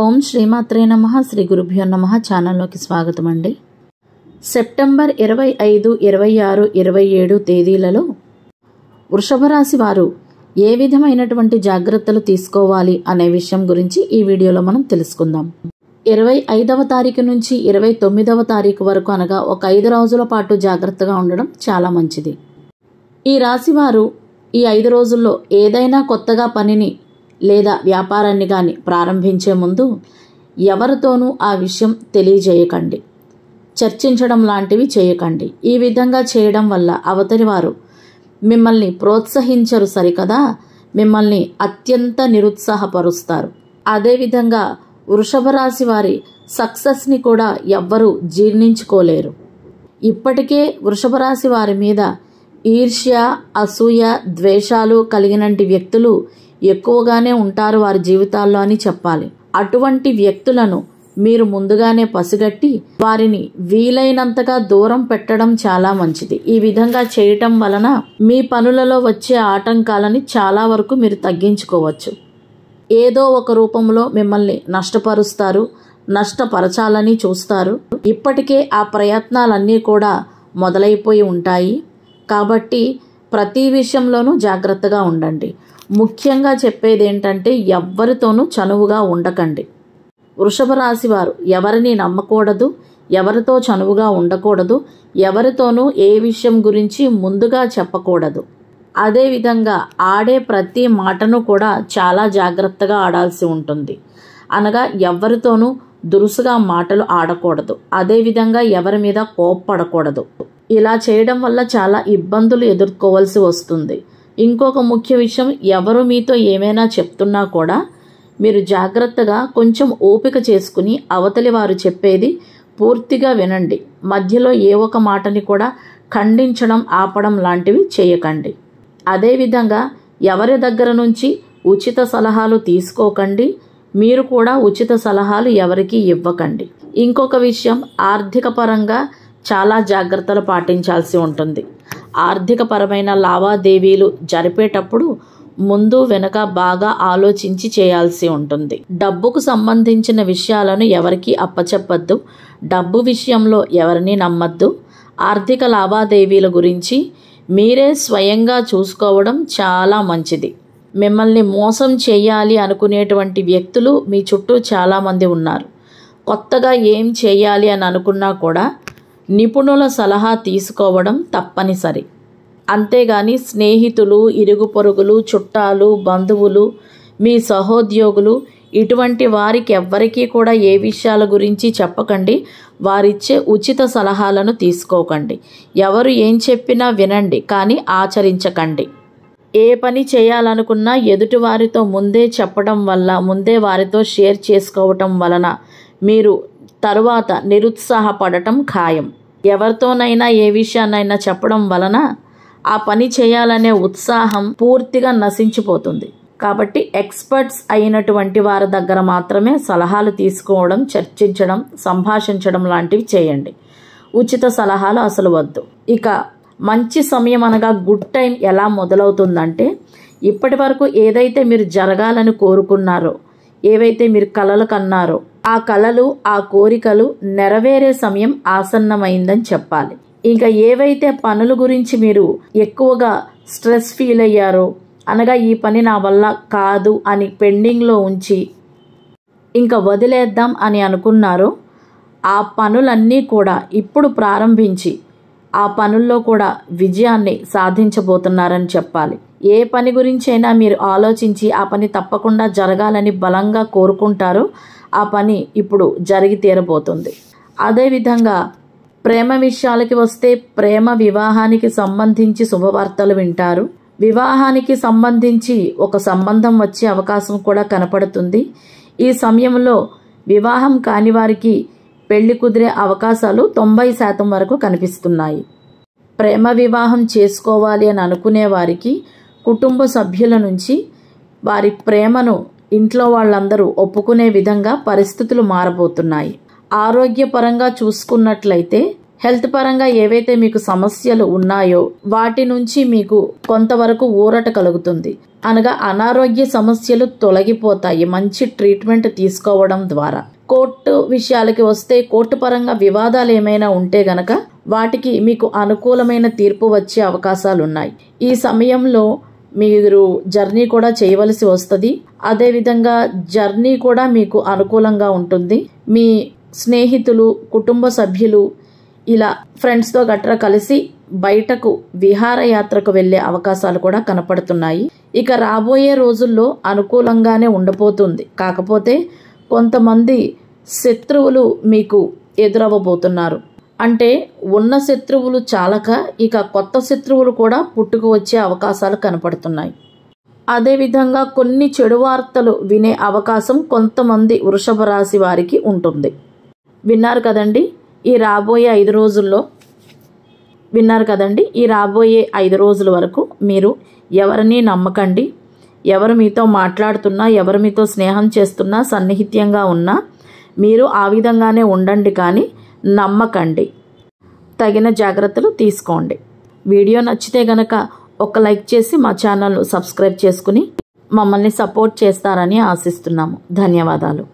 ఓం శ్రీమాత్రే నమః. శ్రీ గురుభ్యో నమః. ఛానల్లోకి స్వాగతం అండి. సెప్టెంబర్ 25, 26, 27 తేదీలలో వృషభ రాశి వారు ఏ విధమైనటువంటి జాగ్రత్తలు తీసుకోవాలి అనే విషయం గురించి ఈ వీడియోలో మనం తెలుసుకుందాం. 25వ తారీఖు నుంచి 29వ తారీఖు వరకు అనగా ఒక 5 రోజుల పాటు జాగ్రత్తగా ఉండడం చాలా మంచిది. ఈ రాశి వారు ఈ 5 రోజుల్లో ఏదైనా కొత్తగా పనిని లేదా వ్యాపారాన్ని కానీ ప్రారంభించే ముందు ఎవరితోనూ ఆ విషయం తెలియజేయకండి, చర్చించడం లాంటివి చేయకండి. ఈ విధంగా చేయడం వల్ల అవతలి వారు మిమ్మల్ని ప్రోత్సహించరు సరికదా, మిమ్మల్ని అత్యంత నిరుత్సాహపరుస్తారు. అదేవిధంగా వృషభ రాశి వారి సక్సెస్ని కూడా ఎవ్వరూ జీర్ణించుకోలేరు. ఇప్పటికే వృషభ రాశి వారి మీద ఈర్ష్య, అసూయ, ద్వేషాలు కలిగినటువంటి వ్యక్తులు ఎక్కువగానే ఉంటారు వారి జీవితాల్లో అని చెప్పాలి. అటువంటి వ్యక్తులను మీరు ముందుగానే పసిగట్టి వారిని వీలైనంతగా దూరం పెట్టడం చాలా మంచిది. ఈ విధంగా చేయటం వలన మీ పనులలో వచ్చే ఆటంకాలని చాలా వరకు మీరు తగ్గించుకోవచ్చు. ఏదో ఒక రూపంలో మిమ్మల్ని నష్టపరుస్తారు, నష్టపరచాలని చూస్తారు. ఇప్పటికే ఆ ప్రయత్నాలన్నీ కూడా మొదలైపోయి ఉంటాయి. కాబట్టి ప్రతి విషయంలోనూ జాగ్రత్తగా ఉండండి. ముఖ్యంగా చెప్పేది ఏంటంటే ఎవ్వరితోనూ చనువుగా ఉండకండి. వృషభ రాశి వారు ఎవరిని నమ్మకూడదు, ఎవరితో చనువుగా ఉండకూడదు, ఎవరితోనూ ఏ విషయం గురించి ముందుగా చెప్పకూడదు. అదేవిధంగా ఆడే ప్రతి మాటను కూడా చాలా జాగ్రత్తగా ఆడాల్సి ఉంటుంది. అనగా ఎవరితోనూ దురుసుగా మాటలు ఆడకూడదు. అదేవిధంగా ఎవరి మీద కోప్పడకూడదు. ఇలా చేయడం వల్ల చాలా ఇబ్బందులు ఎదుర్కోవాల్సి వస్తుంది. ఇంకొక ముఖ్య విషయం, ఎవరు మీతో ఏమైనా చెప్తున్నా కూడా మీరు జాగ్రత్తగా కొంచెం ఓపిక చేసుకుని అవతలి వారు చెప్పేది పూర్తిగా వినండి. మధ్యలో ఏ ఒక మాటని కూడా ఖండించడం, ఆపడం లాంటివి చేయకండి. అదేవిధంగా ఎవరి దగ్గర నుంచి ఉచిత సలహాలు తీసుకోకండి. మీరు కూడా ఉచిత సలహాలు ఎవరికి ఇవ్వకండి. ఇంకొక విషయం, ఆర్థిక పరంగా చాలా జాగ్రత్తలు పాటించాల్సి ఉంటుంది. ఆర్థిక పరమైన లావాదేవీలు జరిపేటప్పుడు ముందు వెనుక బాగా ఆలోచించి చేయాల్సి ఉంటుంది. డబ్బుకు సంబంధించిన విషయాలను ఎవరికి అప్పచెప్పద్దు. డబ్బు విషయంలో ఎవరిని నమ్మద్దు. ఆర్థిక లావాదేవీల గురించి మీరే స్వయంగా చూసుకోవడం చాలా మంచిది. మిమ్మల్ని మోసం చేయాలి అనుకునేటువంటి వ్యక్తులు మీ చుట్టూ చాలామంది ఉన్నారు. కొత్తగా ఏం చేయాలి అని అనుకున్నా కూడా నిపుణుల సలహా తీసుకోవడం తప్పనిసరి. అంతేగాని స్నేహితులు, ఇరుగు పొరుగులు, చుట్టాలు, బంధువులు, మీ సహోద్యోగులు ఇటువంటి వారికి ఎవ్వరికీ కూడా ఏ విషయాల గురించి చెప్పకండి. వారిచ్చే ఉచిత సలహాలను తీసుకోకండి. ఎవరు ఏం చెప్పినా వినండి, కానీ ఆచరించకండి. ఏ పని చేయాలనుకున్నా ఎదుటి వారితో ముందే చెప్పడం వల్ల, ముందే వారితో షేర్ చేసుకోవటం వలన మీరు తరువాత నిరుత్సాహపడటం ఖాయం. ఎవరితోనైనా ఏ విషయాన్నైనా చెప్పడం వలన ఆ పని చేయాలనే ఉత్సాహం పూర్తిగా నశించిపోతుంది. కాబట్టి ఎక్స్పర్ట్స్ అయినటువంటి వారి దగ్గర మాత్రమే సలహాలు తీసుకోవడం, చర్చించడం, సంభాషించడం లాంటివి చేయండి. ఉచిత సలహాలు అసలు వద్దు. ఇక మంచి సమయం అనగా గుడ్ టైం ఎలా మొదలవుతుందంటే, ఇప్పటి వరకు ఏదైతే మీరు జరగాలని కోరుకున్నారో, ఏవైతే మీరు కలలు కన్నారో ఆ కలలు, ఆ కోరికలు నెరవేరే సమయం ఆసన్నమైందని చెప్పాలి. ఇంకా ఏవైతే పనుల గురించి మీరు ఎక్కువగా స్ట్రెస్ ఫీల్ అయ్యారో, అనగా ఈ పని నా వల్ల కాదు అని పెండింగ్లో ఉంచి ఇంకా వదిలేద్దాం అని అనుకున్నారో, ఆ పనులన్నీ కూడా ఇప్పుడు ప్రారంభించి ఆ పనుల్లో కూడా విజయాన్ని సాధించబోతున్నారని చెప్పాలి. ఏ పని గురించైనా మీరు ఆలోచించి ఆ పని తప్పకుండా జరగాలని బలంగా కోరుకుంటారో ఆ పని ఇప్పుడు జరిగి తీరబోతుంది. అదేవిధంగా ప్రేమ విషయాలకి వస్తే, ప్రేమ వివాహానికి సంబంధించి శుభవార్తలు వింటారు. వివాహానికి సంబంధించి ఒక సంబంధం వచ్చే అవకాశం కూడా కనపడుతుంది. ఈ సమయంలో వివాహం కాని వారికి పెళ్లి కుదిరే అవకాశాలు 90% వరకు కనిపిస్తున్నాయి. ప్రేమ వివాహం చేసుకోవాలి అని అనుకునే వారికి కుటుంబ సభ్యుల నుంచి వారి ప్రేమను ఇంట్లో వాళ్ళందరూ ఒప్పుకునే విధంగా పరిస్థితులు మారబోతున్నాయి. ఆరోగ్యపరంగా చూసుకున్నట్లయితే హెల్త్ పరంగా ఏవైతే మీకు సమస్యలు ఉన్నాయో వాటి నుంచి మీకు కొంతవరకు ఊరట కలుగుతుంది. అనగా అనారోగ్య సమస్యలు తొలగిపోతాయి మంచి ట్రీట్మెంట్ తీసుకోవడం ద్వారా. కోర్టు విషయాలకి వస్తే కోర్టు పరంగా వివాదాలు ఏమైనా ఉంటే గనక వాటికి మీకు అనుకూలమైన తీర్పు వచ్చే అవకాశాలు ఉన్నాయి. ఈ సమయంలో మీరు జర్నీ కూడా చేయవలసి వస్తుంది. అదేవిధంగా జర్నీ కూడా మీకు అనుకూలంగా ఉంటుంది. మీ స్నేహితులు, కుటుంబ సభ్యులు ఇలా ఫ్రెండ్స్తో గట్రా కలిసి బయటకు విహారయాత్రకు వెళ్ళే అవకాశాలు కూడా కనపడుతున్నాయి. ఇక రాబోయే రోజుల్లో అనుకూలంగానే ఉండబోతుంది. కాకపోతే కొంతమంది శత్రువులు మీకు ఎదురవ్వబోతున్నారు. అంటే ఉన్న శత్రువులు చాలక ఇక కొత్త శత్రువులు కూడా పుట్టుకు వచ్చే అవకాశాలు కనపడుతున్నాయి. అదేవిధంగా కొన్ని చెడు వార్తలు వినే అవకాశం కొంతమంది వృషభ రాశి వారికి ఉంటుంది. విన్నారు కదండి, ఈ రాబోయే 5 రోజుల్లో ఈ రాబోయే 5 రోజుల వరకు మీరు ఎవరిని నమ్మకండి. ఎవరు మీతో మాట్లాడుతున్నా, ఎవరు మీతో స్నేహం చేస్తున్నా, సన్నిహిత్యంగా ఉన్నా మీరు ఆ విధంగానే ఉండండి, కానీ నమ్మకండి. తగిన జాగ్రత్తలు తీసుకోండి. వీడియో నచ్చితే గనక ఒక లైక్ చేసి మా ఛానల్ను సబ్స్క్రైబ్ చేసుకుని మమ్మల్ని సపోర్ట్ చేస్తారని ఆశిస్తున్నాము. ధన్యవాదాలు.